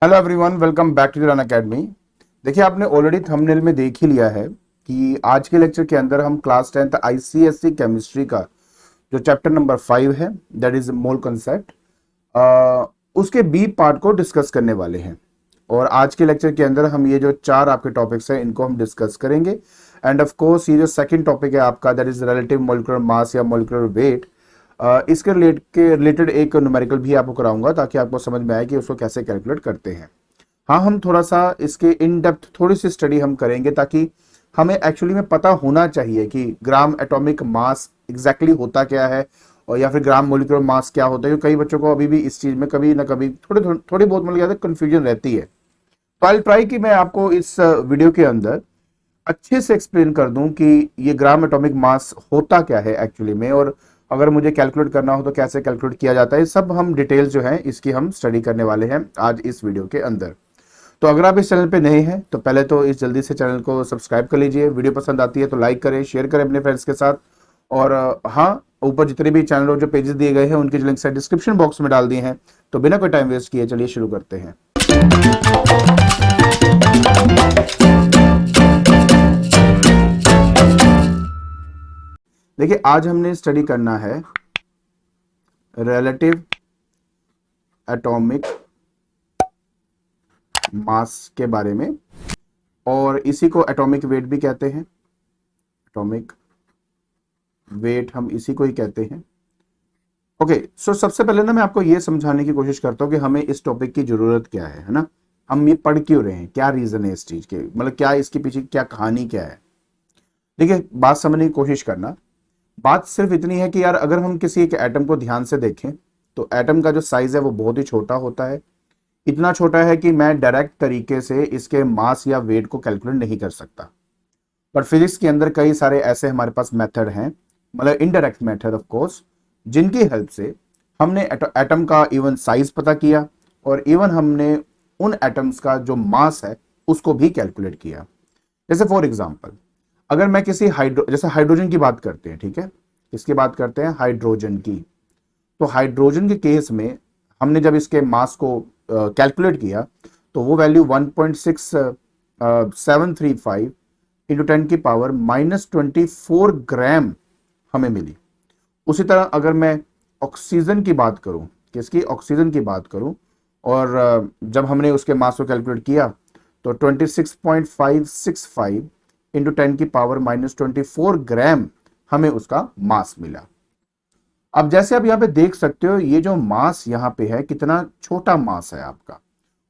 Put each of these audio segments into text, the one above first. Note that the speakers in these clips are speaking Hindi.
Hello everyone, welcome back to Run Academy. देखिए, आपने ऑलरेडी थंबनेल में देख ही लिया है कि आज के लेक्चर के अंदर हम क्लास 10th आईसीएससी केमिस्ट्री का जो चैप्टर नंबर 5 है, दैट इज मोल कंसेप्ट, उसके बी पार्ट को डिस्कस करने वाले हैं। और आज के लेक्चर के अंदर हम ये जो चार आपके टॉपिक्स हैं इनको हम डिस्कस करेंगे। एंड ऑफ कोर्स ये जो सेकंड टॉपिक है आपका, दैट इज रिलेटिव मॉलिक्यूलर मास या मॉलिक्यूलर वेट, इसके रिलेटेड एक न्यूमेरिकल भी आपको कराऊंगा ताकि आपको समझ में आए कि उसको कैसे कैलकुलेट करते हैं। हाँ, हम थोड़ा सा इसके इन डेप्थ थोड़ी सी स्टडी हम करेंगे ताकि हमें एक्चुअली में पता होना चाहिए कि ग्राम एटॉमिक मास एग्जैक्टली होता क्या है, और या फिर ग्राम मोलिकुलर मास क्या होता है, क्योंकि कई बच्चों को अभी भी इस चीज में कभी ना कभी थोड़ी बहुत मतलब ज्यादा कंफ्यूजन रहती है। तो आई ट्राई कि मैं आपको इस वीडियो के अंदर अच्छे से एक्सप्लेन कर दूं कि ये ग्राम एटॉमिक मास होता क्या है एक्चुअली में, और अगर मुझे कैलकुलेट करना हो तो कैसे कैलकुलेट किया जाता है। सब हम डिटेल्स जो है इसकी हम स्टडी करने वाले हैं आज इस वीडियो के अंदर। तो अगर आप इस चैनल पे नए हैं तो पहले तो इस जल्दी से चैनल को सब्सक्राइब कर लीजिए। वीडियो पसंद आती है तो लाइक करें, शेयर करें अपने फ्रेंड्स के साथ। और हाँ, ऊपर जितने भी चैनल और जो पेजेस दिए गए हैं उनके जो लिंक्स है डिस्क्रिप्शन बॉक्स में डाल दिए हैं। तो बिना कोई टाइम वेस्ट किए चलिए शुरू करते हैं। देखिए, आज हमने स्टडी करना है रिलेटिव एटॉमिक मास के बारे में, और इसी को एटॉमिक वेट भी कहते हैं। एटॉमिक वेट हम इसी को ही कहते हैं। ओके, सो सबसे पहले ना मैं आपको ये समझाने की कोशिश करता हूँ कि हमें इस टॉपिक की जरूरत क्या है ना। हम ये पढ़ क्यों रहे हैं, क्या रीजन है इस चीज के, मतलब क्या इसके पीछे क्या कहानी क्या है। देखिए, बात समझने की कोशिश करना। बात सिर्फ इतनी है कि यार अगर हम किसी एक एटम को ध्यान से देखें तो एटम का जो साइज है वो बहुत ही छोटा होता है। इतना छोटा है कि मैं डायरेक्ट तरीके से इसके मास या वेट को कैलकुलेट नहीं कर सकता। पर फिजिक्स के अंदर कई सारे ऐसे हमारे पास मेथड हैं, मतलब इनडायरेक्ट मेथड ऑफ कोर्स, जिनकी हेल्प से हमने एटम का इवन साइज पता किया, और इवन हमने उन एटम्स का जो मास है उसको भी कैलकुलेट किया। जैसे फॉर एग्जांपल, अगर मैं किसी जैसे हाइड्रोजन की बात करते हैं, ठीक है, किसकी बात करते हैं, हाइड्रोजन की। तो हाइड्रोजन के केस में हमने जब इसके मास को कैलकुलेट किया तो वो वैल्यू 1.6735 इंटू 10 की पावर -24 ग्राम हमें मिली। उसी तरह अगर मैं ऑक्सीजन की बात करूं, किसकी, ऑक्सीजन की बात करूं, और जब हमने उसके मास को कैलकुलेट किया तो 26.565 इंटू 10 की पावर -24 ग्राम हमें उसका मास मिला। अब जैसे आप यहाँ पे देख सकते हो, ये जो मास यहाँ पे है कितना छोटा मास है आपका,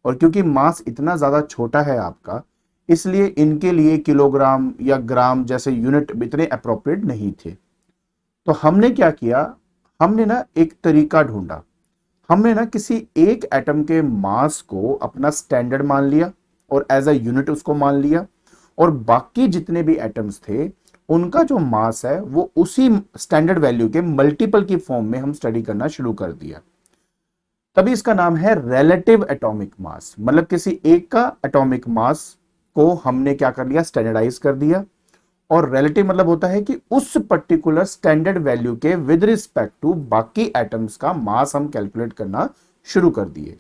और क्योंकि मास इतना ज्यादा छोटा है आपका, इसलिए इनके लिए किलोग्राम या ग्राम जैसे यूनिट इतने अप्रोप्रिएट नहीं थे। तो हमने क्या किया, हमने ना एक तरीका ढूंढा। हमने ना किसी एक एटम के मास को अपना स्टैंडर्ड मान लिया और एज अ यूनिट उसको मान लिया, और बाकी जितने भी एटम्स थे उनका जो मास है वो उसी स्टैंडर्ड वैल्यू के मल्टीपल की फॉर्म में हम स्टडी करना शुरू कर दिया। तभी इसका नाम है रिलेटिव एटॉमिक मास, मतलब किसी एक का एटॉमिक मास को हमने क्या कर लिया, स्टैंडर्डाइज कर दिया। और रिलेटिव मतलब होता है कि उस पर्टिकुलर स्टैंडर्ड वैल्यू के विद रिस्पेक्ट टू बाकी एटम्स का मास हम कैलकुलेट करना शुरू कर दिए।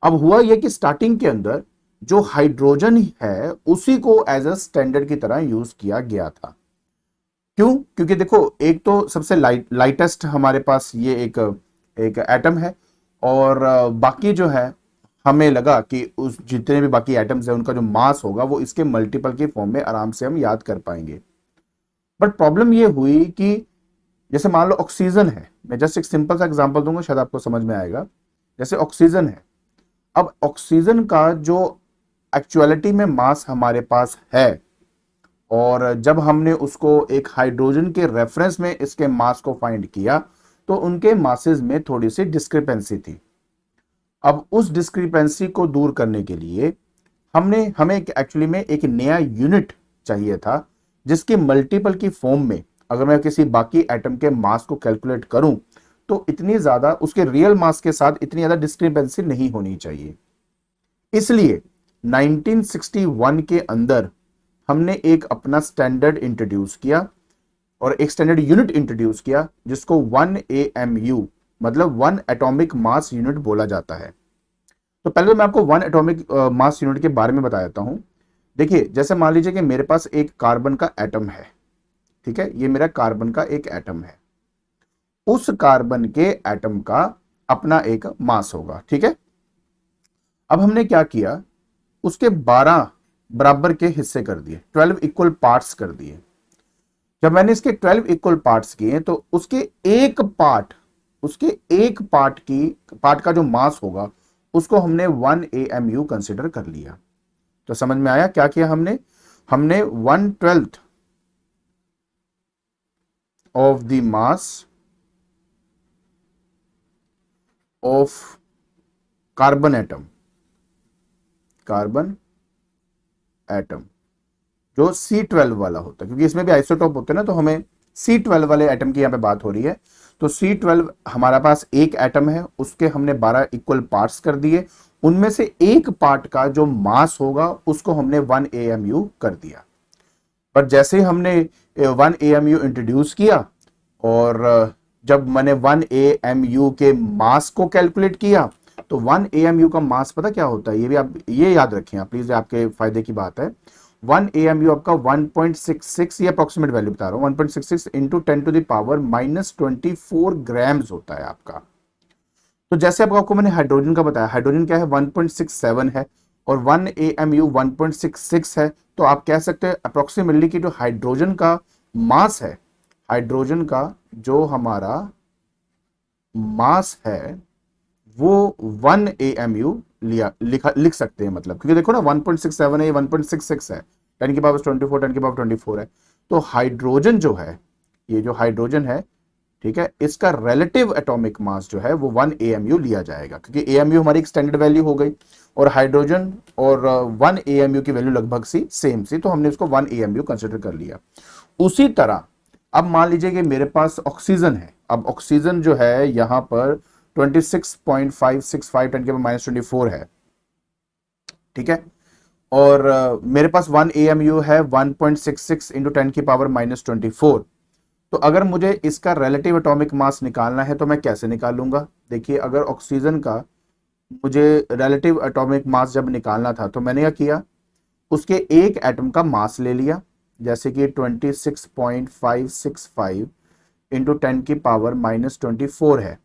अब हुआ यह कि स्टार्टिंग के अंदर जो हाइड्रोजन है उसी को एज अ स्टैंडर्ड की तरह यूज किया गया था। क्यों, क्योंकि देखो, एक तो सबसे लाइटेस्ट हमारे पास ये एक एक एटम है, और बाकी जो है हमें लगा कि उस जितने भी बाकी एटम्स हैं उनका जो मास होगा वो इसके मल्टीपल के फॉर्म में आराम से हम याद कर पाएंगे। बट प्रॉब्लम ये हुई कि जैसे मान लो ऑक्सीजन है, मैं जस्ट एक सिंपल सा एग्जांपल दूंगा, शायद आपको समझ में आएगा। जैसे ऑक्सीजन है, अब ऑक्सीजन का जो एक्चुअलिटी में मास हमारे पास है, और जब हमने उसको एक हाइड्रोजन के रेफरेंस में इसके मास को फाइंड किया तो उनके मासेस में थोड़ी सी डिस्क्रिपेंसी थी। अब उस डिस्क्रिपेंसी को दूर करने के लिए हमें एक्चुअली में एक नया यूनिट चाहिए था, जिसके मल्टीपल की फॉर्म में अगर मैं किसी बाकी एटम के मास को कैलकुलेट करूं तो इतनी ज्यादा उसके रियल मास के साथ इतनी ज्यादा डिस्क्रिपेंसी नहीं होनी चाहिए। इसलिए 1961 के अंदर हमने एक अपना स्टैंडर्ड इंट्रोड्यूस किया, और एक स्टैंडर्ड यूनिट इंट्रोड्यूस किया जिसको 1 AMU मतलब 1 एटॉमिक मास यूनिट बोला जाता है। तो पहले तो मैं आपको वन एटॉमिक मास यूनिट के बारे में बता देता हूं। देखिए, जैसे मान लीजिए कि मेरे पास एक कार्बन का एटम है, ठीक है, ये मेरा कार्बन का एक एटम है, उस कार्बन के एटम का अपना एक मास होगा, ठीक है। अब हमने क्या किया, उसके 12 बराबर के हिस्से कर दिए, 12 इक्वल पार्ट्स कर दिए। जब मैंने इसके 12 इक्वल पार्ट्स किए तो उसके एक पार्ट का जो मास होगा उसको हमने 1 AMU कंसिडर कर लिया। तो समझ में आया क्या किया हमने? हमने 1/12 of the mass of carbon atom जो C12 वाला होता है, क्योंकि इसमें भी आइसोटोप होते हैं ना, तो हमें C12 वाले एटम की यहां पे बात हो रही है। तो C12 हमारा पास एक एटम है, उसके हमने 12 इक्वल पार्ट्स कर दिए, उनमें से एक पार्ट का जो मास होगा उसको हमने 1 AMU कर दिया। पर जैसे ही हमने 1 AMU इंट्रोड्यूस किया और जब मैंने 1 AMU के मास को कैलकुलेट किया, तो 1 AMU का मास पता क्या होता है, ये भी आप ये याद रखें आप प्लीज, आपके फायदे की बात है। 1 AMU आपका 1.66, ये अप्रोक्सीमेट वैल्यू बता रहा हूं, 1.66 इंटू 10⁻24 ग्राम्स होता है आपका। तो जैसे आपको मैंने हाइड्रोजन का बताया, हाइड्रोजन क्या है, 1.67 है, और 1 AMU 1.66 है। तो आप कह सकते हैं अप्रोक्सीमेटली कि जो हाइड्रोजन का मास है, हाइड्रोजन का जो हमारा मास है वो 1 AMU लिख सकते हैं, मतलब क्योंकि देखो ना 1.67 है, ये 1.66 है, 10⁻24 10⁻24 है। तो हाइड्रोजन जो है, ये जो हाइड्रोजन है, ठीक है, इसका रिलेटिव एटॉमिक मास जो है वो 1 AMU लिया जाएगा, क्योंकि AMU हमारी एक स्टैंडर्ड वैल्यू हो गई और हाइड्रोजन और 1 AMU की वैल्यू लगभग सी सेम सी, तो हमने उसको 1 AMU कंसिडर कर लिया। उसी तरह अब मान लीजिए कि मेरे पास ऑक्सीजन है। अब ऑक्सीजन जो है यहां पर 26.565 10⁻24 है, ठीक है, और मेरे पास 1 AMU है 1.66 इंटू 10⁻24। तो अगर मुझे इसका रिलेटिव एटॉमिक मास निकालना है तो मैं कैसे निकालूंगा? देखिए, अगर ऑक्सीजन का मुझे रिलेटिव एटॉमिक मास जब निकालना था तो मैंने क्या किया, उसके एक एटम का मास ले लिया, जैसे कि 26.565 इंटू 10⁻24 है,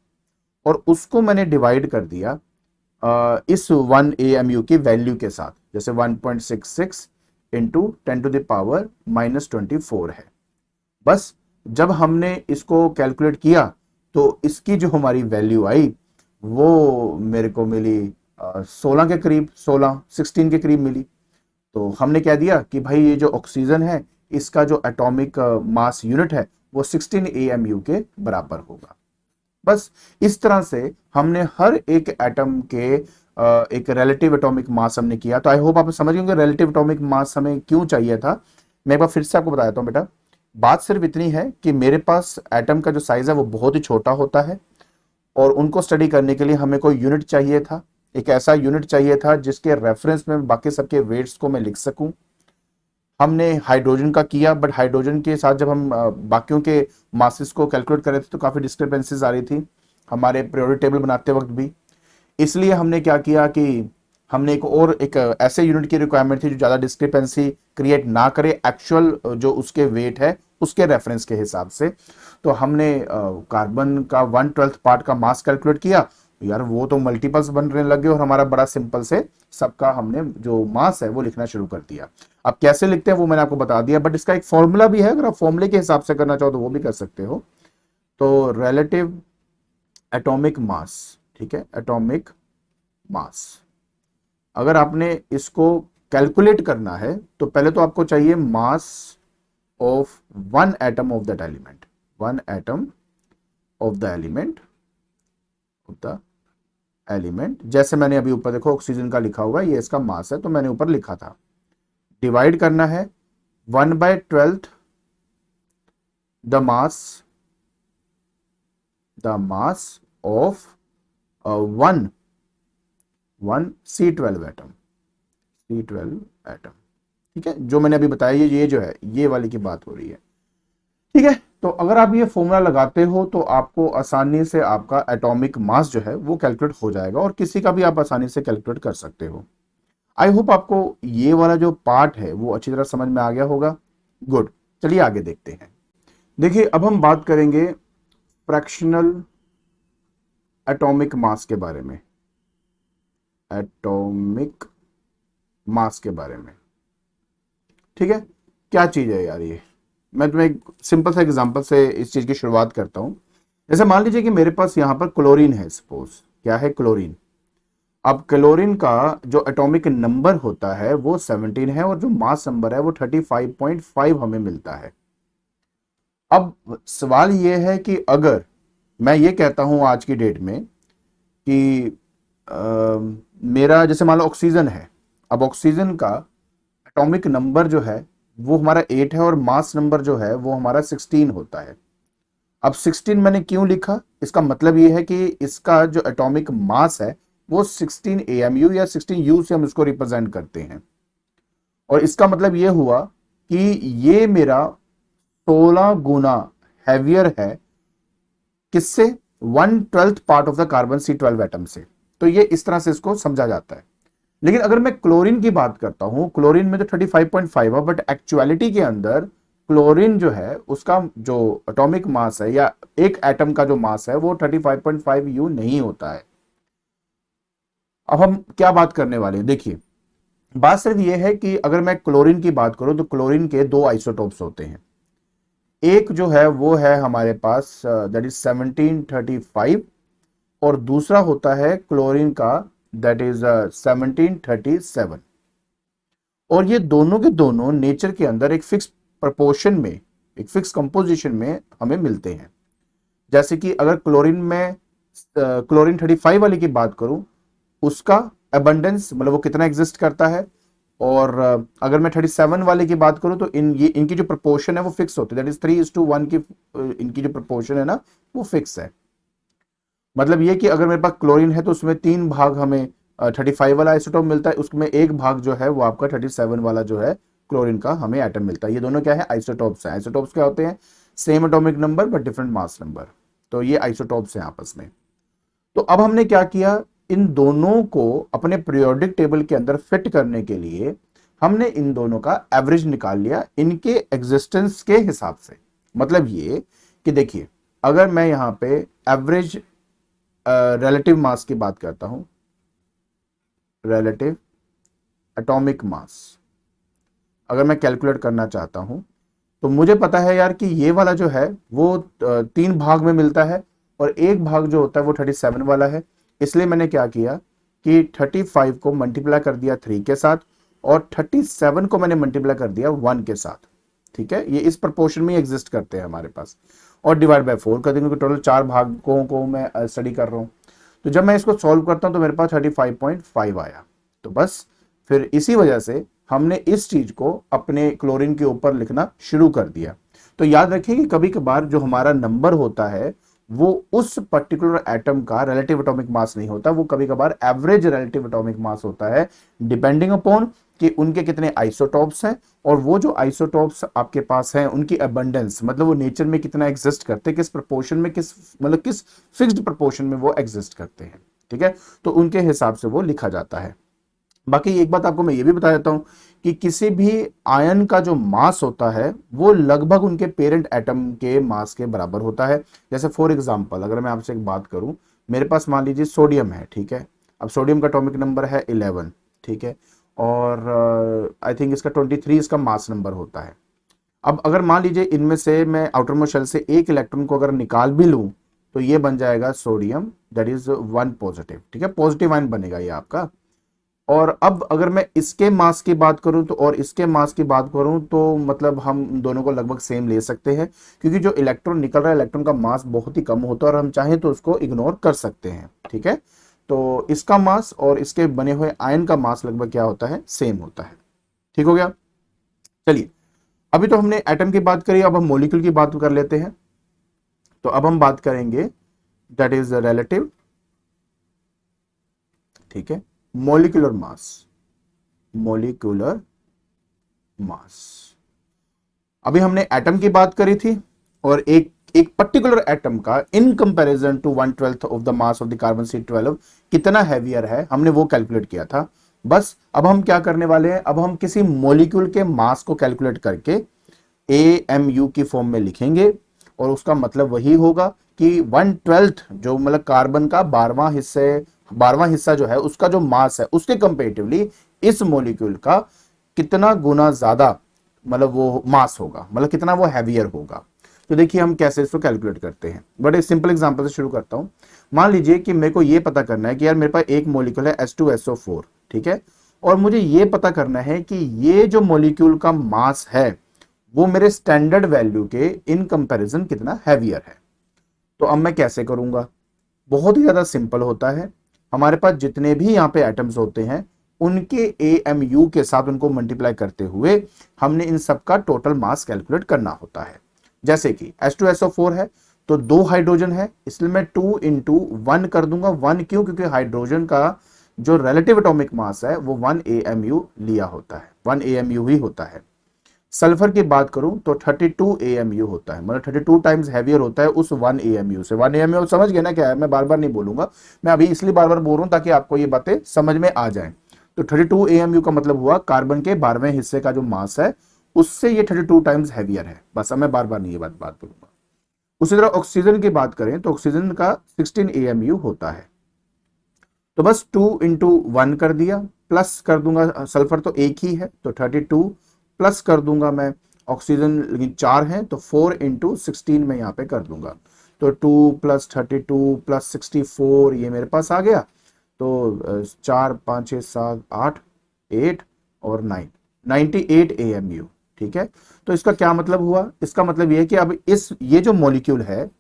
और उसको मैंने डिवाइड कर दिया इस 1 AMU की वैल्यू के साथ, जैसे 1.66 इंटू 10⁻24 है। बस जब हमने इसको कैलकुलेट किया तो इसकी जो हमारी वैल्यू आई वो मेरे को मिली 16 के करीब, 16 के करीब मिली। तो हमने कह दिया कि भाई ये जो ऑक्सीजन है इसका जो एटॉमिक मास यूनिट है वो 16 AMU के बराबर होगा। बस इस तरह से हमने हर एक एटम के एक रिलेटिव एटॉमिक मास हमने किया। तो आई होप आप समझ गए रिलेटिव एटॉमिक मास हमें क्यों चाहिए था। मैं एक बार फिर से आपको बता देता हूं बेटा, बात सिर्फ इतनी है कि मेरे पास एटम का जो साइज है वो बहुत ही छोटा होता है, और उनको स्टडी करने के लिए हमें कोई यूनिट चाहिए था, एक ऐसा यूनिट चाहिए था जिसके रेफरेंस में बाकी सबके वेट्स को मैं लिख सकूं। हमने हाइड्रोजन का किया, बट हाइड्रोजन के साथ जब हम बाकियों के मासेस को कैलकुलेट कर रहे थे तो काफी डिस्क्रिपेंसीज आ रही थी हमारे पीरियोडिक टेबल बनाते वक्त भी। इसलिए हमने क्या किया कि हमने एक ऐसे यूनिट की रिक्वायरमेंट थी जो ज्यादा डिस्क्रिपेंसी क्रिएट ना करे एक्चुअल जो उसके वेट है उसके रेफरेंस के हिसाब से। तो हमने कार्बन का 1/12 पार्ट का मास कैलकुलेट किया, यार वो तो मल्टीपल्स बनने लगे और हमारा बड़ा सिंपल से सबका हमने जो मास है वो लिखना शुरू कर दिया। अब कैसे लिखते हैं वो मैंने आपको बता दिया, बट इसका एक फॉर्मूला भी है, अगर आप फॉर्मूले के हिसाब से करना चाहो तो वो भी कर सकते हो। तो रिलेटिव एटॉमिक मास, ठीक है, एटॉमिक मास अगर आपने इसको कैलकुलेट करना है तो पहले तो आपको चाहिए mass of one atom of that element, one atom of the element. जैसे मैंने अभी ऊपर देखो ऑक्सीजन का लिखा हुआ है, ये इसका मास है, तो मैंने ऊपर लिखा था। डिवाइड करना है 1/12 the mass of one C12 atom, ठीक है, जो मैंने अभी बताया ये जो है ये वाली की बात हो रही है, ठीक है। तो अगर आप ये फॉर्मूला लगाते हो तो आपको आसानी से आपका एटॉमिक मास जो है वो कैलकुलेट हो जाएगा, और किसी का भी आप आसानी से कैलकुलेट कर सकते हो। आई होप आपको ये वाला जो पार्ट है वो अच्छी तरह समझ में आ गया होगा। गुड, चलिए आगे देखते हैं। देखिए, अब हम बात करेंगे फ्रैक्शनल एटॉमिक मास के बारे में। एटॉमिक मास के बारे में, ठीक है। क्या चीज है यार ये? मैं तुम्हें एक सिंपल सा एग्जांपल से इस चीज की शुरुआत करता हूं। जैसे मान लीजिए कि मेरे पास यहां पर क्लोरीन है, सपोज। क्या है? क्लोरीन। अब क्लोरीन का जो एटॉमिक नंबर होता है वो 17 है, और जो मास नंबर है वो 35.5 हमें मिलता है। अब सवाल ये है कि अगर मैं ये कहता हूं आज की डेट में कि मेरा जैसे मान लो ऑक्सीजन है। अब ऑक्सीजन का एटॉमिक नंबर जो है वो हमारा 8 है, और मास नंबर जो है वो हमारा 16 होता है। अब 16 मैंने क्यों लिखा? इसका मतलब ये है कि इसका जो एटॉमिक मास है वो 16 AMU या 16 U से हम इसको रिप्रेजेंट करते हैं। और इसका मतलब ये हुआ कि ये मेरा 16 गुना हैवियर है। किससे? 1/12 part of the carbon C12 atom से। तो ये इस तरह से इसको समझा जाता है। लेकिन अगर मैं क्लोरीन की बात करता हूं, क्लोरीन में तो 35.5 है, बट एक्चुअलिटी के अंदर क्लोरीन जो है उसका जो एटॉमिक मास है या एक एटम का जो मास है वो 35.5 U नहीं होता है। अब हम क्या बात करने वाले हैं? देखिए, बात सिर्फ ये है कि अगर मैं क्लोरीन की बात करूं तो क्लोरीन के दो आइसोटोप्स होते हैं। एक जो है वो है हमारे पास दैट इज 1735, और दूसरा होता है क्लोरीन का दैट इज 1737। और ये दोनों के दोनों नेचर के अंदर एक फिक्स प्रपोर्शन में, एक फिक्स कंपोजिशन में हमें मिलते हैं। जैसे कि अगर क्लोरीन में क्लोरीन 35 वाली की बात करूं, उसका अबंडेंस मतलब वो कितना एग्जिस्ट करता है। और अगर मैं 37 वाले की बात करूं तो इनकी जो प्रपोर्शन है वो फिक्स होती है, दैट इज 3:1 की इनकी जो प्रपोर्शन है ना वो फिक्स है। मतलब ये कि अगर मेरे पास क्लोरीन है तो उसमें 3 भाग हमें 35 वाला आइसोटोप मिलता है, उसमें एक भाग जो है वो आपका 37 वाला जो है क्लोरीन का हमें एटम मिलता है। ये दोनों क्या है? आइसोटोप्स हैं। आइसोटोप्स क्या होते हैं? Same atomic number but different mass number. तो ये आइसोटोप्स हैं आपस में। तो अब हमने क्या किया, इन दोनों को अपने पीरियोडिक टेबल के अंदर फिट करने के लिए हमने इन दोनों का एवरेज निकाल लिया इनके एग्जिस्टेंस के हिसाब से। मतलब ये कि देखिए, अगर मैं यहां पे एवरेज रिलेटिव मास की बात करता हूं, रिलेटिव एटॉमिक मास अगर मैं कैलकुलेट करना चाहता हूं, तो मुझे पता है यार कि ये वाला जो है वो 3 भाग में मिलता है, और एक भाग जो होता है वो 37 वाला है। इसलिए मैंने क्या किया कि 35 को मल्टीप्लाई कर दिया 3 के साथ, और 37 को मैंने मल्टीप्लाई कर दिया 1 के साथ। ठीक है, ये इस प्रपोर्शन में एग्जिस्ट करते हैं हमारे पास। और डिवाइड बाय 4 कर देंगे, टोटल 4 भागों को मैं स्टडी कर रहा हूं। तो जब मैं इसको सॉल्व करता हूं तो मेरे पास 35.5 आया। तो बस फिर इसी वजह से हमने इस चीज को अपने क्लोरीन के ऊपर लिखना शुरू कर दिया। तो याद रखिए कि कभी कभार जो हमारा नंबर होता है वो उस पर्टिकुलर एटम का रिलेटिव एटॉमिक मास नहीं होता, वो कभी कभार एवरेज रिलेटिव एटॉमिक मास होता है, डिपेंडिंग अपॉन कि उनके कितने आइसोटॉप्स हैं, और वो जो आइसोटॉप्स आपके पास हैं उनकी अबंडेंस मतलब वो नेचर में कितना एग्जिस्ट करते हैं, किस प्रपोर्शन में, किस मतलब किस फिक्स्ड प्रपोर्शन में वो एग्जिस्ट करते हैं। ठीक है, तो उनके हिसाब से वो लिखा जाता है। बाकी एक बात आपको मैं ये भी बता देता हूं कि किसी भी आयन का जो मास होता है वो लगभग उनके पेरेंट एटम के मास के बराबर होता है। जैसे फॉर एग्जांपल अगर मैं आपसे एक बात करूं, मेरे पास मान लीजिए सोडियम है। ठीक है, अब सोडियम का एटॉमिक नंबर है 11। ठीक है, और आई थिंक इसका 23 इसका मास नंबर होता है। अब अगर मान लीजिए इनमें से मैं आउटर मोस्ट शेल से एक इलेक्ट्रॉन को अगर निकाल भी लूं तो ये बन जाएगा सोडियम दैट इज 1 पॉजिटिव। ठीक है, पॉजिटिव आयन बनेगा ये आपका। और अब अगर मैं इसके मास की बात करूं तो और इसके मास की बात करूं तो मतलब हम दोनों को लगभग सेम ले सकते हैं, क्योंकि जो इलेक्ट्रॉन निकल रहा है इलेक्ट्रॉन का मास बहुत ही कम होता है, और हम चाहें तो उसको इग्नोर कर सकते हैं। ठीक है, तो इसका मास और इसके बने हुए आयन का मास लगभग क्या होता है? सेम होता है। ठीक हो गया? चलिए, अभी तो हमने एटम की बात करी, अब हम मॉलिक्यूल की बात कर लेते हैं। तो अब हम बात करेंगे दैट इज रिलेटिव, ठीक है, मॉलिक्यूलर मास। मॉलिक्यूलर मास, अभी हमने एटम की बात करी थी और एक एक पर्टिकुलर एटम का in comparison to 1/12 of the mass of the carbon C12 कितना हैवियर है, हमने वो कैलकुलेट किया था। बस अब हम क्या करने वाले हैं, अब हम किसी मॉलिक्यूल के मास को कैलकुलेट करके AMU की फॉर्म में लिखेंगे, और उसका मतलब वही होगा कि 1/12 जो मतलब कार्बन का 12वां हिस्सा जो है उसका जो मास है उसके कंपेरेटिवली इस मॉलिक्यूल का कितना गुना ज्यादा मतलब वो मास होगा, मतलब कितना वो हैवियर होगा। तो देखिए हम कैसे इसको कैलकुलेट करते हैं, बड़े सिंपल एग्जांपल से शुरू करता हूं। मान लीजिए कि मेरे को ये पता करना है कि यार मेरे पास एक मॉलिक्यूल है H2SO4, ठीक है, और मुझे ये पता करना है कि ये जो मॉलिक्यूल का मास है वो मेरे स्टैंडर्ड वैल्यू के इन कंपैरिजन कितना हैवियर है। तो अब मैं कैसे करूंगा, बहुत ही ज्यादा सिंपल होता है। हमारे पास जितने भी यहाँ पे एटम्स होते हैं उनके AMU के साथ उनको मल्टीप्लाई करते हुए हमने इन सब का टोटल मास कैलकुलेट करना होता है। जैसे कि H2SO4 है तो 2 हाइड्रोजन है, इसलिए मैं 2 इंटू 1 कर दूंगा। 1 क्यों, क्योंकि हाइड्रोजन का जो रिलेटिव एटॉमिक मास है वो 1 AMU लिया होता है, 1 AMU ही होता है। सल्फर की बात करूं तो 32 AMU होता है, मतलब 32 टाइम्स हैवियर होता है उस 1 AMU से। 1 AMU समझ गए ना क्या है, मैं बार बार नहीं बोलूंगा, मैं अभी इसलिए बार बार बोल रहा हूं ताकि आपको ये बातें समझ में आ जाएं। तो 32 AMU का मतलब हुआ कार्बन के 12वें हिस्से का जो मास है उससे ये 32 टाइम्स हैवियर है। बस अब मैं बार बार नहीं ये बात बोलूंगा। उसी तरह ऑक्सीजन की बात करें तो ऑक्सीजन का 16 AMU होता है। तो बस 2 इंटू 1 कर दिया, प्लस कर दूंगा, सल्फर तो एक ही है तो 32, प्लस कर दूंगा मैं ऑक्सीजन लेकिन 4 है तो 4 इंटू 16 में यहाँ पे कर दूंगा। तो 2 प्लस 32 प्लस 64 ये मेरे पास आ गया। तो 4 5 6 7 8 8 और 9 98 AMU, ठीक है। तो इसका क्या मतलब हुआ, इसका मतलब ये है कि अब ये जो मॉलिक्यूल है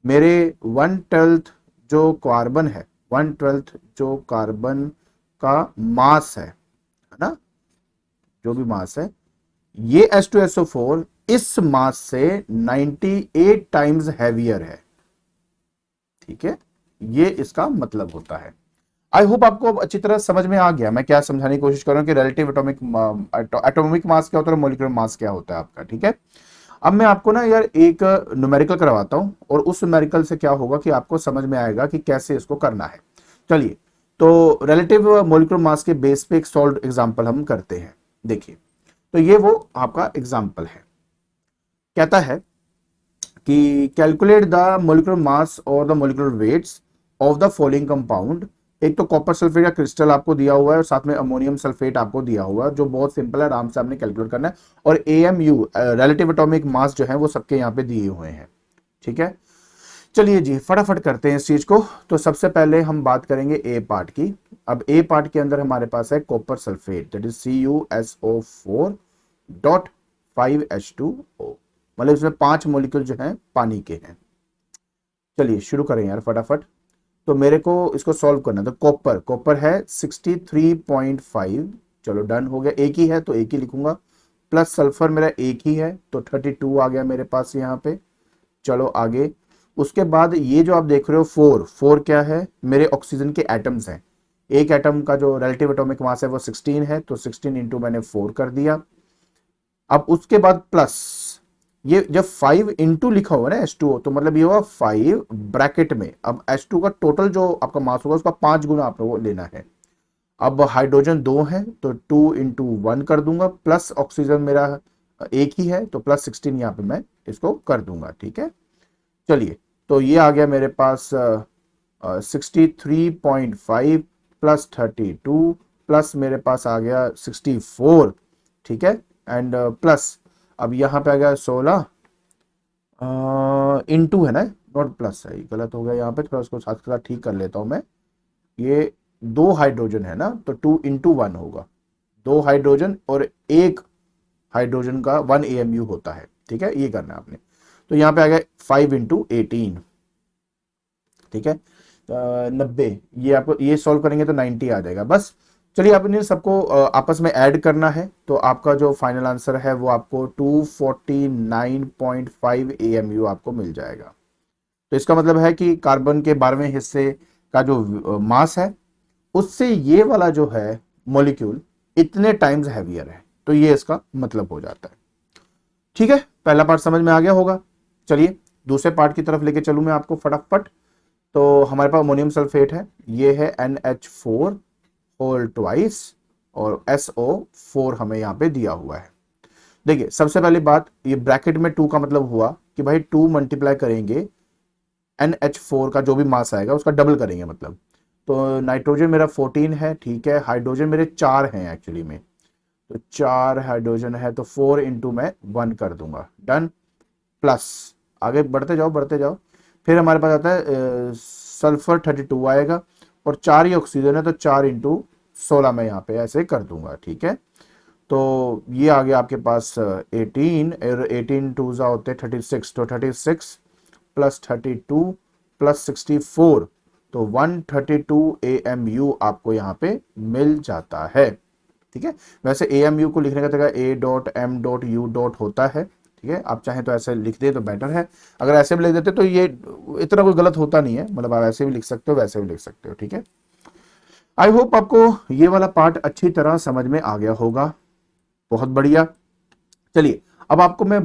मेरे 1/12 जो कार्बन है, 1/12 जो कार्बन का मास है ना, जो भी मास है, ये H2SO4 इस मास से 98 टाइम्स हैवियर है, ठीक है। ये इसका मतलब होता है। आई होप आपको अब अच्छी तरह समझ में आ गया मैं क्या समझाने की कोशिश कर रहा हूं कि रिलेटिव एटॉमिक मास क्या होता है और मॉलिक्यूलर मास क्या होता है आपका, ठीक है। अब मैं आपको ना यार एक न्यूमेरिकल करवाता हूं और उस न्यूमेरिकल से क्या होगा कि आपको समझ में आएगा कि कैसे इसको करना है। चलिए, तो रिलेटिव मॉलिक्यूलर मास के बेस पे एक सॉल्व एग्जांपल हम करते हैं। देखिए, तो ये वो आपका एग्जांपल है, कहता है कि कैलकुलेट द मॉलिक्यूलर मास और the molecular weights of the following compound. एक तो कॉपर सल्फेट का क्रिस्टल आपको दिया हुआ है और साथ में अमोनियम सल्फेट आपको दिया हुआ है, जो बहुत सिंपल है, आराम से आपने कैलकुलेट करना है। और AMU रिलेटिव एटॉमिक मास जो है वो सबके यहाँ पे दिए हुए हैं, ठीक है। चलिए जी फटाफट करते हैं इस चीज को। तो सबसे पहले हम बात करेंगे ए पार्ट की। अब ए पार्ट के अंदर हमारे पास है copper sulphate, that is CuSO4.5H2O, मतलब इसमें 5 मॉलिक्यूल जो हैं पानी के हैं। चलिए शुरू करें यार फटाफट। तो मेरे को इसको सॉल्व करना है। तो कॉपर है 63.5, चलो डन हो गया, एक ही है तो एक ही लिखूंगा। प्लस सल्फर मेरा एक ही है तो 32 आ गया मेरे पास यहाँ पे। चलो आगे, उसके बाद ये जो आप देख रहे हो 4 क्या है, मेरे ऑक्सीजन के एटम्स हैं। एक एटम का जो रिलेटिव एटॉमिक मास है वो 16 है तो 16 इंटू मैंने 4 कर दिया। अब उसके बाद प्लस, ये जब 5 इंटू लिखा हुआ है ना H2O, तो मतलब ये हुआ 5 ब्रैकेट में। अब H2 का टोटल जो आपका मास होगा उसका 5 गुना आप लोगों को लेना है। अब हाइड्रोजन 2 है तो 2 इंटू 1 कर दूंगा, प्लस ऑक्सीजन मेरा एक ही है तो प्लस 16 यहाँ पे मैं इसको कर दूंगा, ठीक है। चलिए, तो ये आ गया मेरे पास 63.5 प्लस 32 प्लस मेरे पास आ गया 64, ठीक है। एंड प्लस अब यहाँ पे आ गया 16 इंटू है ना, नॉट प्लस है, गलत हो गया यहाँ पे, थोड़ा उसको साथ के साथ ठीक कर लेता हूँ मैं। ये 2 हाइड्रोजन है ना तो 2 इंटू 1 होगा, 2 हाइड्रोजन और एक हाइड्रोजन का 1 AMU होता है, ठीक है। ये करना है आपने। तो यहाँ पे आ गया 5 इंटू 18, ठीक है। 90, ये आपको ये सॉल्व करेंगे तो 90 आ जाएगा। बस चलिए, आप इन सबको आपस में ऐड करना है तो आपका जो फाइनल आंसर है वो आपको 249.5 AMU आपको मिल जाएगा। तो इसका मतलब है कि कार्बन के 12वें हिस्से का जो मास है उससे ये वाला जो है मॉलिक्यूल इतने टाइम्स हैवियर है, तो ये इसका मतलब हो जाता है। ठीक है, पहला पार्ट समझ में आ गया होगा। चलिए दूसरे पार्ट की तरफ लेके चलूँ मैं आपको फटाफट। तो हमारे पास अमोनियम सल्फेट है, ये है NH4 होल ट्वाइस और SO4 हमें यहाँ पे दिया हुआ है। देखिए सबसे पहली बात, ये ब्रैकेट में 2 का मतलब हुआ कि भाई 2 मल्टीप्लाई करेंगे NH4 का जो भी मास आएगा उसका डबल करेंगे मतलब। तो नाइट्रोजन मेरा 14 है, ठीक है, हाइड्रोजन मेरे 4 हैं एक्चुअली में, तो 4 हाइड्रोजन है तो 4 इंटू मैं 1 कर दूंगा, डन। प्लस आगे बढ़ते जाओ बढ़ते जाओ, फिर हमारे पास आता है सल्फर 32 आएगा और 4 ही ऑक्सीजन है तो 4 इंटू 16 मैं यहाँ पे ऐसे कर दूंगा, ठीक है। तो ये आ गया आपके पास 18 और 18 टू जा होते 36, तो 36 प्लस 32 प्लस 64, तो 132 AMU आपको यहाँ पे मिल जाता है, ठीक है। वैसे AMU को लिखने का तरीका A.M.U. होता है, ठीक है। आप चाहें तो ऐसे लिख दे तो बेटर है, अगर ऐसे भी लिख देते तो ये इतना कोई गलत होता नहीं है, मतलब आप ऐसे भी लिख सकते हो वैसे भी लिख सकते हो, ठीक है। आई होप आपको ये वाला पार्ट अच्छी तरह समझ में आ गया होगा, बहुत बढ़िया। चलिए अब आपको मैं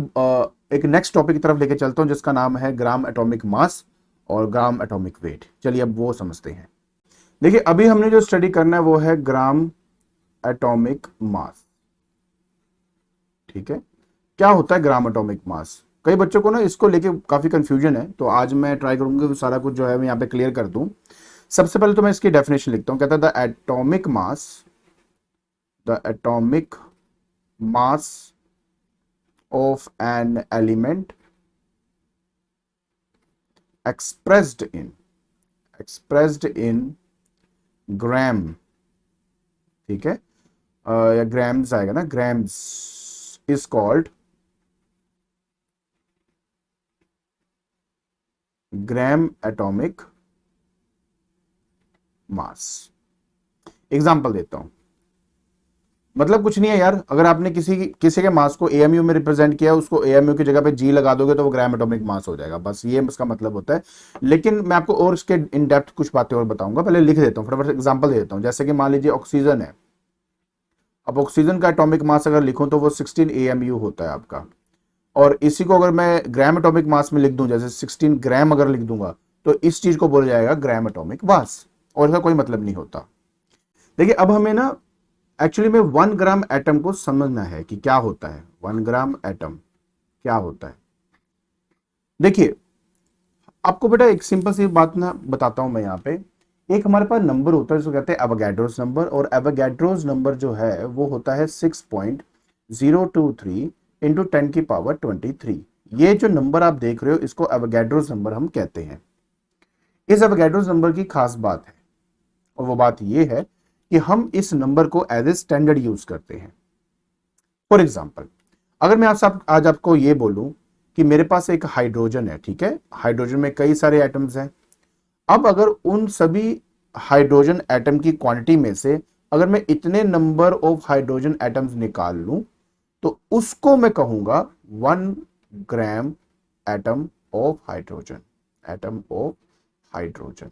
एक नेक्स्ट टॉपिक की तरफ लेके चलता हूं जिसका नाम है ग्राम एटॉमिक मास और ग्राम एटॉमिक वेट। चलिए अब वो समझते हैं। देखिए अभी हमने जो स्टडी करना है वो है ग्राम एटॉमिक मास, ठीक है। क्या होता है ग्राम एटॉमिक मास? कई बच्चों को ना इसको लेके काफी कंफ्यूजन है, तो आज मैं ट्राई करूंगा सारा कुछ जो है मैं यहाँ पे क्लियर कर दूं। सबसे पहले तो मैं इसकी डेफिनेशन लिखता हूं, कहता है the atomic mass of an element expressed in ग्राम, ठीक है, या ग्राम्स आएगा ना, grams is called gram atomic mass. Example देता हूं, मतलब कुछ नहीं है यार, अगर आपने किसी के मास को AMU में रिप्रेजेंट किया, उसको AMU की जगह पे G लगा दोगे तो वो ग्राम एटॉमिक मास हो जाएगा, बस ये उसका मतलब होता है। लेकिन मैं आपको और इसके इन डेप्थ कुछ बातें और बताऊंगा, पहले लिख देता हूँ फटाफट एग्जांपल दे देता हूँ। जैसे कि मान लीजिए ऑक्सीजन है, अब ऑक्सीजन का एटॉमिक मास अगर लिखूं तो वो 16 AMU होता है आपका, और इसी को अगर मैं ग्राम एटॉमिक मास में लिख दूं, जैसे 16 ग्राम अगर लिख दूंगा, तो इस चीज को बोला जाएगा ग्राम एटॉमिक मास, और इसका कोई मतलब नहीं होता। देखिए अब हमें ना एक्चुअली में 1 ग्राम एटम को समझना है कि क्या होता है 1 ग्राम एटम क्या होता है। देखिए आपको बेटा एक सिंपल सी बात ना बताता हूं मैं यहाँ पे। एक हमारे पास नंबर होता है जिसको कहते हैं एवोगैड्रोस नंबर, और एवोगैड्रोस नंबर जो है वो होता है 6.023 इंटू 10 की पावर 23। ये जो नंबर आप देख रहे हो इसको एवोगैड्रोस नंबर हम कहते हैं। इस एवोगैड्रोस नंबर की खास बात है, और वो बात ये है कि हम इस नंबर को एज ए स्टैंडर्ड यूज करते हैं। फॉर एग्जाम्पल अगर मैं आज आपको ये बोलूं कि मेरे पास एक हाइड्रोजन है, ठीक है, हाइड्रोजन में कई सारे एटम्स हैं। अब अगर उन सभी हाइड्रोजन एटम की क्वांटिटी में से अगर मैं इतने नंबर ऑफ हाइड्रोजन एटम्स निकाल लूं तो उसको मैं कहूंगा 1 gram atom of hydrogen, atom of hydrogen.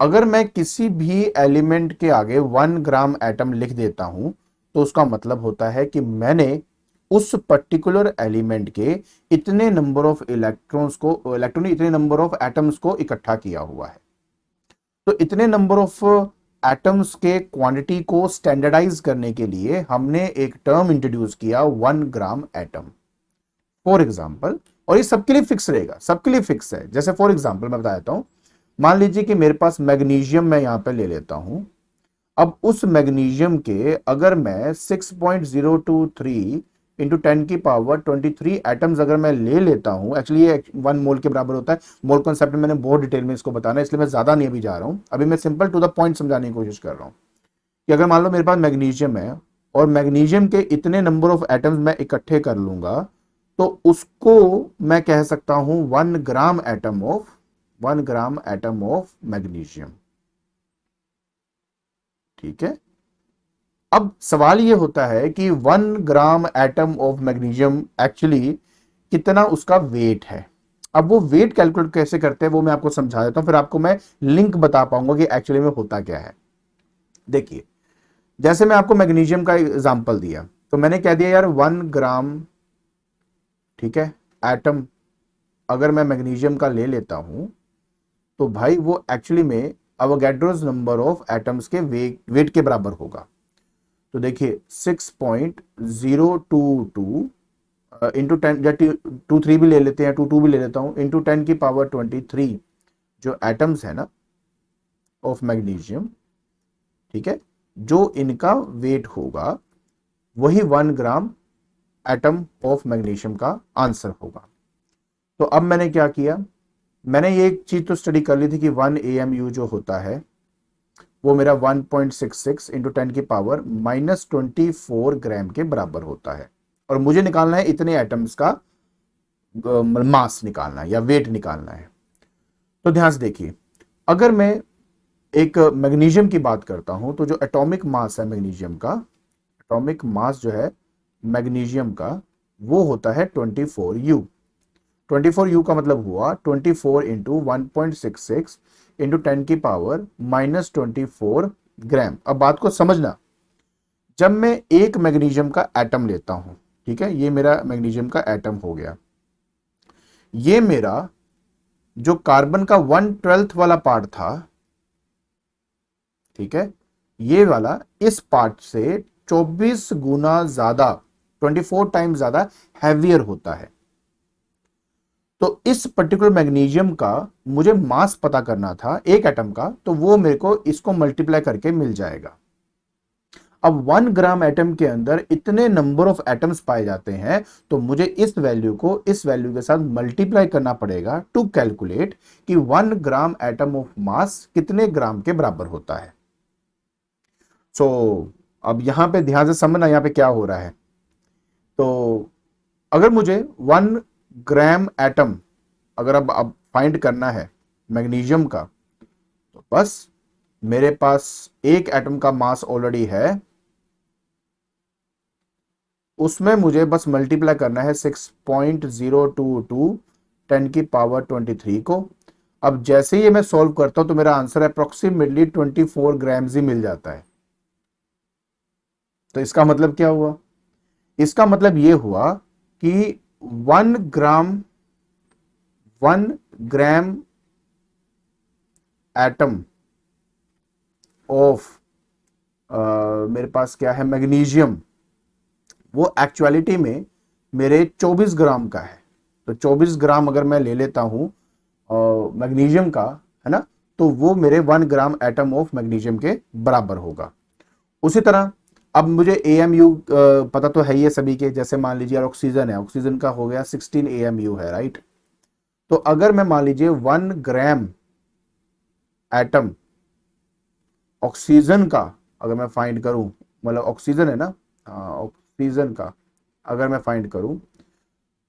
अगर मैं किसी भी एलिमेंट के आगे 1 ग्राम एटम लिख देता हूं तो उसका मतलब होता है कि मैंने उस पर्टिकुलर एलिमेंट के इतने नंबर ऑफ इतने नंबर ऑफ एटम्स को इकट्ठा किया हुआ है। तो इतने नंबर ऑफ एटम्स के क्वांटिटी को स्टैंडर्डाइज करने के लिए हमने एक टर्म इंट्रोड्यूस किया 1 ग्राम एटम, फॉर एग्जाम्पल। और ये सबके लिए फिक्स रहेगा, सबके लिए फिक्स है। जैसे फॉर एग्जाम्पल मैं बता देता हूं, मान लीजिए कि मेरे पास मैग्नीशियम मैं यहां पे ले लेता हूं। अब उस मैग्नीशियम के अगर मैं 6.023 इंटू 10 की पावर 23 एटम्स अगर मैं ले लेता हूं, एक्चुअली ये 1 मोल के बराबर होता है। मोल कॉन्सेप्ट में मैंने बहुत डिटेल में इसको बताना है, इसलिए मैं ज्यादा नहीं अभी जा रहा हूं, अभी मैं सिंपल टू द पॉइंट समझाने की कोशिश कर रहा हूं कि अगर मान लो मेरे पास मैग्नीशियम है और मैग्नीशियम के इतने नंबर ऑफ एटम्स मैं इकट्ठे कर लूंगा तो उसको मैं कह सकता हूं 1 ग्राम एटम ऑफ मैग्नीशियम, ठीक है। अब सवाल यह होता है कि 1 gram atom of magnesium actually कितना उसका वेट है। अब वो वेट कैलकुलेट कैसे करते हैं वो मैं आपको समझा देता हूं, फिर आपको मैं लिंक बता पाऊंगा कि एक्चुअली में होता क्या है। देखिए जैसे मैं आपको मैग्नीशियम का एग्जांपल दिया तो मैंने कह दिया यार 1 ग्राम ठीक है, एटम अगर मैं मैग्नीशियम का ले लेता हूं तो भाई वो एक्चुअली में अवोगाड्रोस नंबर ऑफ एटम्स के वेट के बराबर होगा। तो देखिए 6.022 इंटू 10 या 23 भी ले लेते हैं, 22 भी ले लेता हूं, इंटू 10 की पावर 23 जो एटम्स है ना ऑफ मैग्नीशियम, ठीक है, जो इनका वेट होगा वही 1 ग्राम एटम ऑफ मैग्नीशियम का आंसर होगा। तो अब मैंने क्या किया, मैंने ये एक चीज तो स्टडी कर ली थी कि 1 AMU जो होता है वो मेरा 1.66 इंटू 10 की पावर -24 ग्राम के बराबर होता है, और मुझे निकालना है इतने एटम्स का मास निकालना है या वेट निकालना है। तो ध्यान से देखिए, अगर मैं एक मैग्नीशियम की बात करता हूं तो जो एटॉमिक मास है मैग्नीशियम का, एटॉमिक मास जो है मैग्नीशियम का वो होता है 24U। 24U का मतलब हुआ 24 इंटू 1.66 इंटू 10 की पावर -24 ग्राम। अब बात को समझना, जब मैं एक मैग्नीशियम का एटम लेता हूं, ठीक है, ये मेरा मैग्नीशियम का एटम हो गया, ये मेरा जो कार्बन का 1/12 वाला पार्ट था, ठीक है, ये वाला इस पार्ट से 24 गुना ज्यादा, 24 टाइम्स ज्यादा हैवियर होता है। तो इस पर्टिकुलर मैग्नीशियम का मुझे मास पता करना था एक एटम का, तो वो मेरे को इसको मल्टीप्लाई करके मिल जाएगा। अब 1 ग्राम एटम के अंदर इतने नंबर ऑफ एटम्स पाए जाते हैं, तो मुझे इस वैल्यू को इस वैल्यू के साथ मल्टीप्लाई करना पड़ेगा टू कैलकुलेट कि 1 ग्राम एटम ऑफ मास कितने ग्राम के बराबर होता है। सो अब यहां पे ध्यान से समझना यहां पे क्या हो रहा है। तो अगर मुझे 1 ग्राम एटम अगर अब फाइंड करना है मैग्नीशियम का, तो बस मेरे पास एक एटम का मास ऑलरेडी है, उसमें मुझे बस मल्टीप्लाई करना है 6.022 10 की पावर 23 को। अब जैसे ही मैं सॉल्व करता हूं तो मेरा आंसर अप्रोक्सीमेटली 24 ग्राम्स ही मिल जाता है। तो इसका मतलब क्या हुआ, इसका मतलब यह हुआ कि 1 ग्राम एटम ऑफ मेरे पास क्या है मैग्नीशियम, वो एक्चुअलिटी में मेरे 24 ग्राम का है। तो 24 ग्राम अगर मैं ले लेता हूं मैग्नीशियम का, है ना, तो वो मेरे 1 ग्राम एटम ऑफ मैग्नीशियम के बराबर होगा। उसी तरह अब मुझे AMU पता तो है ही है सभी के, जैसे मान लीजिए ऑक्सीजन है, ऑक्सीजन का हो गया 16 AMU है, राइट। तो अगर मैं मान लीजिए 1 ग्राम एटम ऑक्सीजन का अगर मैं फाइंड करूं, मतलब ऑक्सीजन है ना, ऑक्सीजन का अगर मैं फाइंड करूं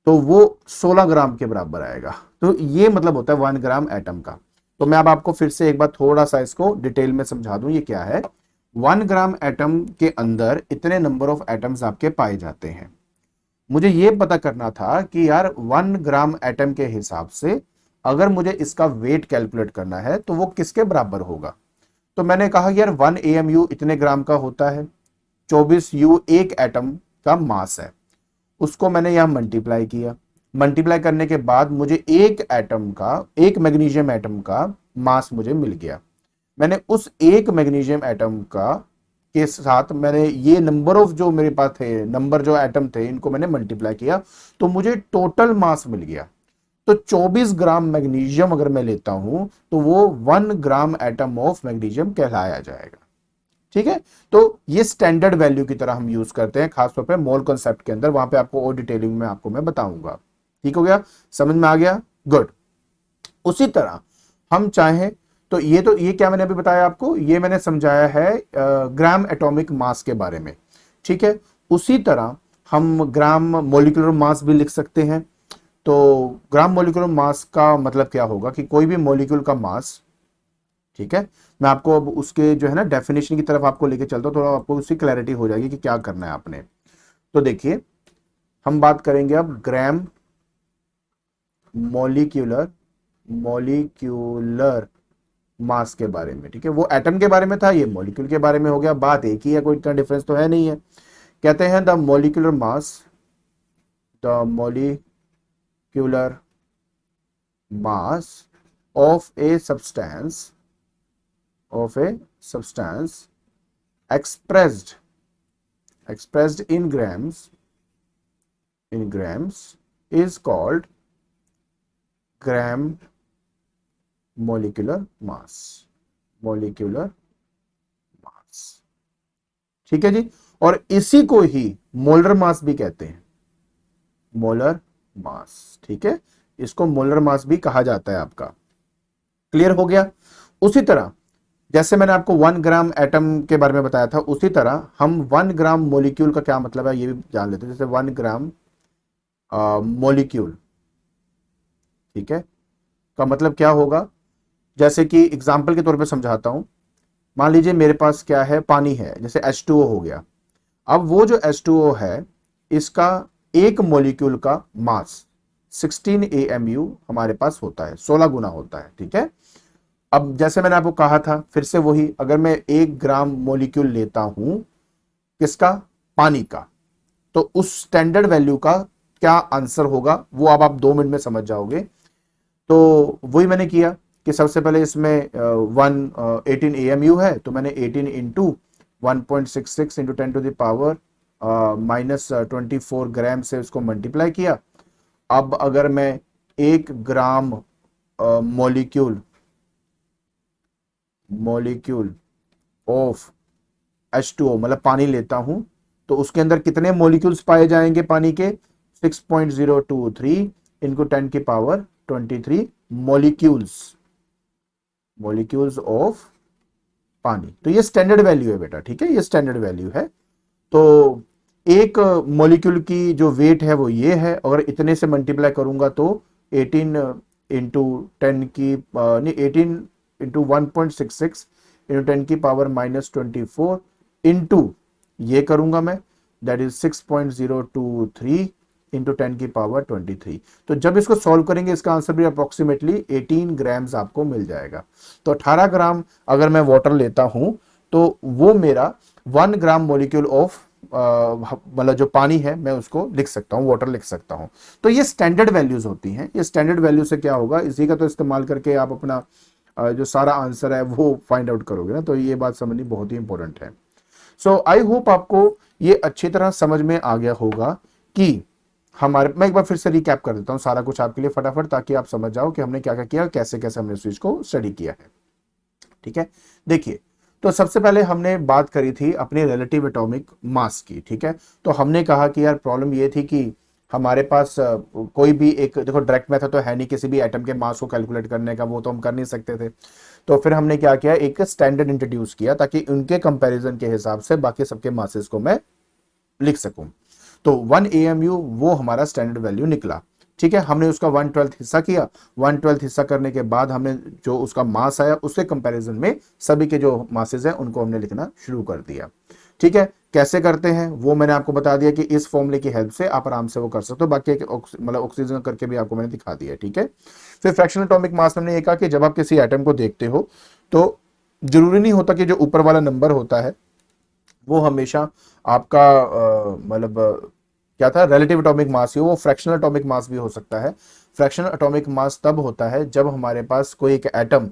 तो वो 16 ग्राम के बराबर आएगा। तो ये मतलब होता है 1 ग्राम एटम का। तो मैं अब आपको फिर से एक बार थोड़ा सा इसको डिटेल में समझा दूं, ये क्या है। 1 ग्राम एटम के अंदर इतने नंबर ऑफ एटम्स आपके पाए जाते हैं। मुझे ये पता करना था कि यार 1 ग्राम एटम के हिसाब से अगर मुझे इसका वेट कैलकुलेट करना है तो वो किसके बराबर होगा। तो मैंने कहा यार 1 AMU इतने ग्राम का होता है, 24U एक एटम का मास है, उसको मैंने यहां मल्टीप्लाई किया। मल्टीप्लाई करने के बाद मुझे एक एटम का, एक मैग्नीशियम एटम का मास मुझे मिल गया। मैंने उस एक मैग्नीशियम एटम का के साथ मैंने ये नंबर ऑफ जो मेरे पास थे, नंबर जो एटम थे, इनको मैंने मल्टीप्लाई किया, तो मुझे टोटल मास मिल गया। तो 24 ग्राम मैग्नीशियम अगर मैं लेता हूं तो वो 1 ग्राम एटम ऑफ मैग्नीशियम कहलाया जाएगा। ठीक है, तो ये स्टैंडर्ड वैल्यू की तरह हम यूज करते हैं, खासतौर पे मोल कॉन्सेप्ट के अंदर, वहां पे आपको और डिटेलिंग में आपको मैं बताऊंगा। ठीक हो गया, समझ में आ गया, गुड। उसी तरह हम चाहें तो ये क्या मैंने अभी बताया आपको, ये मैंने समझाया है ग्राम एटॉमिक मास के बारे में। ठीक है, उसी तरह हम ग्राम मोलिकुलर मास भी लिख सकते हैं। तो ग्राम मोलिकुलर मास का मतलब क्या होगा कि कोई भी मोलिक्यूल का मास, ठीक है, मैं आपको अब उसके जो है ना डेफिनेशन की तरफ आपको लेके चलता हूं, थोड़ा आपको उसकी क्लैरिटी हो जाएगी कि क्या करना है आपने। तो देखिए, हम बात करेंगे अब ग्राम मॉलिक्यूलर मास के बारे में। ठीक है, वो एटम के बारे में था, ये मॉलिक्यूल के बारे में हो गया, बात एक ही है, कोई इतना डिफरेंस तो है नहीं है। कहते हैं the molecular mass molecular mass of a substance expressed in grams is called gram molecular mass। ठीक है जी। और इसी को ही मोलर मास भी कहते हैं, मोलर मास। ठीक है, इसको मोलर मास भी कहा जाता है आपका। क्लियर हो गया। उसी तरह जैसे मैंने आपको 1 ग्राम एटम के बारे में बताया था, उसी तरह हम 1 ग्राम मोलिक्यूल का क्या मतलब है ये भी जान लेते हैं। जैसे 1 ग्राम मोलिक्यूल, ठीक है, का मतलब क्या होगा। जैसे कि एग्जाम्पल के तौर पे समझाता हूं। मान लीजिए मेरे पास क्या है, पानी है, जैसे H2O हो गया। अब वो जो H2O है, इसका एक मोलिक्यूल का मास 16 AMU हमारे पास होता है, 16 गुना होता है। ठीक है। अब जैसे मैंने आपको कहा था, फिर से वही, अगर मैं 1 ग्राम मोलिक्यूल लेता हूं किसका, पानी का, तो उस स्टैंडर्ड वैल्यू का क्या आंसर होगा वो अब आप 2 मिनट में समझ जाओगे। तो वही मैंने किया कि सबसे पहले इसमें 18 AMU है, तो मैंने 18 into 1.66 into 10 to the power -24 gram से उसको मल्टीप्लाई किया। अब अगर मैं 1 ग्राम मोलिक्यूल ऑफ H2O मतलब पानी लेता हूं, तो उसके अंदर कितने मोलिक्यूल्स पाए जाएंगे पानी के, 6.023 इनटू 10 की पावर 23 मोलिक्यूल्स ऑफ पानी। तो ये स्टैंडर्ड वैल्यू है बेटा। ठीक है, ये स्टैंडर्ड वैल्यू है। तो एक मोलिक्यूल की जो वेट है वो ये है। अगर इतने से मल्टीप्लाई करूंगा तो 18 इंटू 10 की नहीं 18 इंटू 1.66 इंटू 10 की पावर -24 इंटू ये करूंगा मैं, दैट इज 6.023 इंटू 10 की पावर 23। तो जब इसको सॉल्व करेंगे इसका आंसर भी अप्रोक्सीमेटली 18 ग्राम्स आपको मिल जाएगा। तो 18 ग्राम अगर मैं वाटर लेता हूं तो वो मेरा 1 ग्राम मोलिक्यूल ऑफ मतलब जो पानी है मैं उसको लिख सकता हूं, वाटर लिख सकता हूं। तो ये स्टैंडर्ड वैल्यूज होती हैं। ये स्टैंडर्ड वैल्यू से क्या होगा, इसी का तो इस्तेमाल करके आप अपना जो सारा आंसर है वो फाइंड आउट करोगे ना। तो ये बात समझनी बहुत ही इंपॉर्टेंट है। सो आई होप आपको ये अच्छी तरह समझ में आ गया होगा कि मैं एक बार फिर से रिकैप कर देता हूं सारा कुछ आपके लिए फटाफट, ताकि आप समझ जाओ कि हमने क्या क्या किया, कैसे कैसे हमने इस चीज को स्टडी किया है। ठीक है, देखिए, तो सबसे पहले हमने बात करी थी अपने रिलेटिव एटॉमिक मास की। ठीक है, तो हमने कहा कि यार प्रॉब्लम ये थी कि हमारे पास कोई भी एक, देखो डायरेक्ट मेथड तो है नहीं किसी भी एटम के मास को कैलकुलेट करने का, वो तो हम कर नहीं सकते थे। तो फिर हमने क्या किया, एक स्टैंडर्ड इंट्रोड्यूस किया ताकि उनके कंपैरिजन के हिसाब से बाकी सबके मासेस को मैं लिख सकूं। तो 1 AMU वो हमारा स्टैंडर्ड वैल्यू निकला। ठीक है, हमने उसका 1/12 हिस्सा किया। 1/12 हिस्सा करने के बाद हमने जो उसका मास आया उससे कंपैरिजन में सभी के जो मासेस हैं उनको हमने लिखना शुरू कर दिया। ठीक है, कैसे करते हैं वो मैंने आपको बता दिया कि इस फॉर्मूले की हेल्प से आप आराम से वो कर सकते हो। बाकी मतलब ऑक्सीजन करके भी आपको मैंने दिखा दिया। ठीक है, फिर फ्रैक्शनल एटॉमिक मास हमने ये कहा कि जब आप किसी एटम को देखते हो तो जरूरी नहीं होता कि जो ऊपर वाला नंबर होता है वो हमेशा आपका मतलब क्या था, रिलेटिव एटॉमिक मास ही हो, वो फ्रैक्शनल एटॉमिक मास भी हो सकता है। फ्रैक्शनल एटॉमिक मास तब होता है जब हमारे पास कोई एक एटम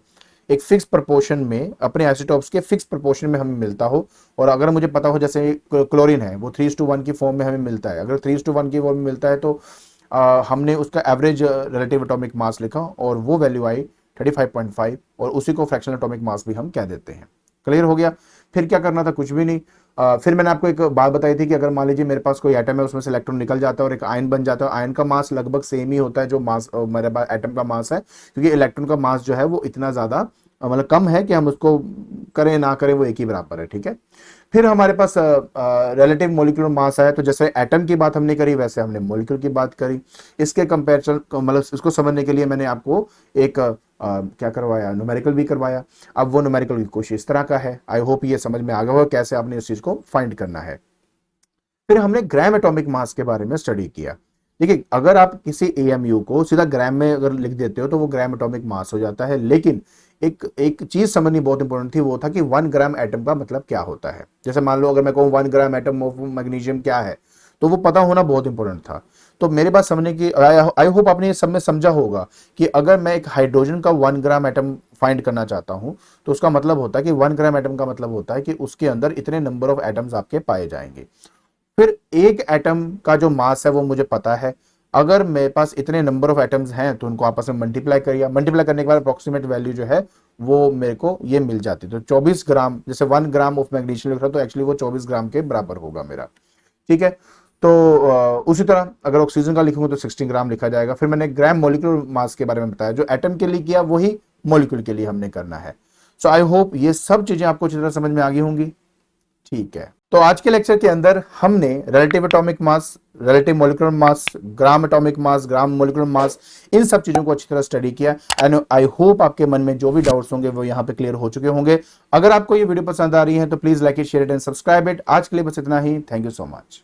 एक फिक्स प्रोपोर्शन में अपने आइसोटोप्स के फिक्स प्रोपोर्शन में हमें मिलता हो। और अगर मुझे पता हो जैसे क्लोरीन है वो 3:1 की फॉर्म में हमें मिलता है, अगर 3:1 की फॉर्म में मिलता है तो हमने उसका एवरेज रिलेटिव एटॉमिक मास लिखा और वो वैल्यू आई 35.5 और उसी को फ्रैक्शनल एटॉमिक मास भी हम कह देते हैं। क्लियर हो गया। फिर क्या करना था, कुछ भी नहीं। फिर मैंने आपको एक बात बताई थी कि अगर मान लीजिए मेरे पास कोई एटम है उसमें से इलेक्ट्रॉन निकल जाता है और एक आयन बन जाता है, आयन का मास लगभग सेम ही होता है जो मास मेरे पास एटम का मास है, क्योंकि इलेक्ट्रॉन का मास जो है वो इतना ज्यादा मतलब कम है कि हम उसको करें ना करें वो एक ही बराबर है। ठीक है, फिर हमारे पास रिलेटिव मोलिकुलर मास है। तो जैसे एटम की बात हमने करी वैसे हमने मोलिक्यूल की बात करी। इसके कंपैरिजन मतलब इसको समझने के लिए मैंने आपको एक क्या करवाया, न्यूमेरिकल भी करवाया। अब वो न्यूमेरिकल की कोशिश इस तरह का है। आई होप ये समझ में आ गया होगा कैसे आपने इस चीज को फाइंड करना है। फिर हमने ग्राम एटॉमिक मास के बारे में स्टडी किया। देखिए, अगर आप किसी AMU को सीधा ग्राम में अगर लिख देते हो तो वो ग्राम एटॉमिक मास हो जाता है। लेकिन एक चीज समझनी बहुत इंपॉर्टेंट थी, वो था कि 1 ग्राम एटम का मतलब क्या होता है। जैसे मान लो अगर मैं कहूँ 1 ग्राम एटम ऑफ मैग्नीशियम क्या है, तो वो पता होना बहुत इंपॉर्टेंट था। तो मेरे बात समझने की आई होप आपने ये सब में समझा होगा कि अगर मैं एक हाइड्रोजन का 1 ग्राम एटम फाइंड करना चाहता हूं तो उसका मतलब होता है कि 1 ग्राम एटम का मतलब होता है कि उसके अंदर इतने नंबर ऑफ एटम्स आपके पाए जाएंगे। फिर एक एटम का जो मास है वो मुझे पता है। अगर मेरे पास इतने नंबर ऑफ एटम्स हैं तो उनको आपस में मल्टीप्लाई करिए, मल्टीप्लाई करने के बाद अप्रोक्सीमेट वैल्यू जो है वो मेरे को ये मिल जाती है। तो 24 ग्राम, जैसे 1 ग्राम ऑफ मैग्नीशियम लिख रहा हूं तो एक्चुअली वो 24 ग्राम के बराबर होगा मेरा। ठीक है। तो उसी तरह अगर ऑक्सीजन का लिखूंगा तो 16 ग्राम लिखा जाएगा। फिर मैंने ग्राम मॉलिक्यूलर मास के बारे में बताया, जो एटम के लिए किया वही मॉलिक्यूल के लिए हमने करना है। सो आई होप ये सब चीजें आपको अच्छी तरह समझ में आ गई होंगी। ठीक है, तो आज के लेक्चर के अंदर हमने relative atomic mass, relative molecular mass, gram atomic mass, gram molecular mass, इन सब चीजों को अच्छी तरह स्टडी किया। एंड आई होप आपके मन में जो भी डाउट्स होंगे वो यहाँ पे क्लियर हो चुके होंगे। अगर आपको ये वीडियो पसंद आ रही है तो please like it, share it and subscribe it. आज के लिए बस इतना ही। Thank you so much.